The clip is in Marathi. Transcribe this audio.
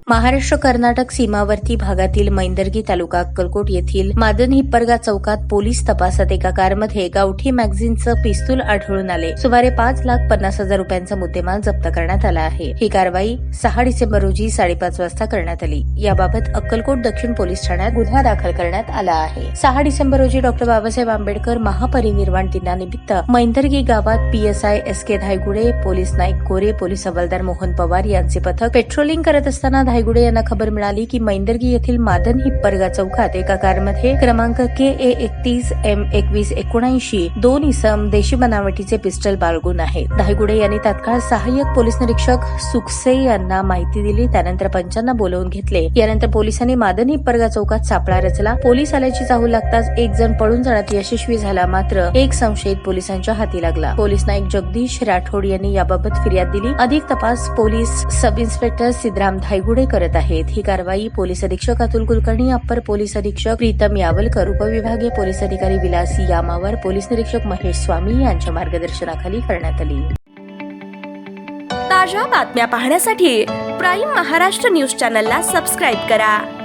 महाराष्ट्र कर्नाटक सीमावर्ती भागातील मैंदर्गी तालुका अक्कलकोट येथील मादन हिप्परगा चौकात पोलीस तपासात एका कारमध्ये गावठी मॅगझिनचं पिस्तूल आढळून आले. सुमारे 5,50,000 रुपयांचा मुद्देमाल जप्त करण्यात आला आहे. ही कारवाई 6 डिसेंबर रोजी 5:30 वाजता करण्यात आली. याबाबत अक्कलकोट दक्षिण पोलीस ठाण्यात गुन्हा दाखल करण्यात आला आहे. 6 डिसेंबर रोजी डॉ. बाबासाहेब आंबेडकर महापरिनिर्वाण दिनानिमित्त मैंदर्गी गावात PSI SK Dhaygude, police Naik Kore, police हवालदार मोहन पवार यांचे पथक पेट्रोलिंग करत असताना धायगुडे यांना खबर मिळाली की मैंदर्गी येथील मादन हिप्परगा चौकात एका कारमध्ये क्रमांक KA 31M2179 2 इसम देशी बनावटीचे पिस्टल बाळगून आहेत. धायगुडे यांनी तात्काळ सहाय्यक पोलीस निरीक्षक सुखसे यांना माहिती दिली. त्यानंतर पंचांना बोलवून घेतले. यानंतर पोलिसांनी मादन हिप्परगा चौकात सापळा रचला. पोलीस आल्याची चाहूल लागताच एक जण पळून जाण्यात यशस्वी झाला, मात्र एक संशयित पोलिसांच्या हाती लागला. पोलीस नाईक जगदीश राठोड यांनी याबाबत फिर्याद दिली. अधिक तपास police sub inspector Siddharam Dhaygude करत आहेत. ही कारवाई पोलीस अधीक्षक अतुल कुलकर्णी, अप्पर पोलीस अधीक्षक प्रीतम यावलकर, उपविभागीय पोलीस अधिकारी विलास यामावर, पोलीस निरीक्षक महेश स्वामी यांच्या मार्गदर्शनाखाली करण्यात आली. ताज्या बातम्या पाहण्यासाठी प्राईम महाराष्ट्र न्यूज चॅनलला सबस्क्राईब करा.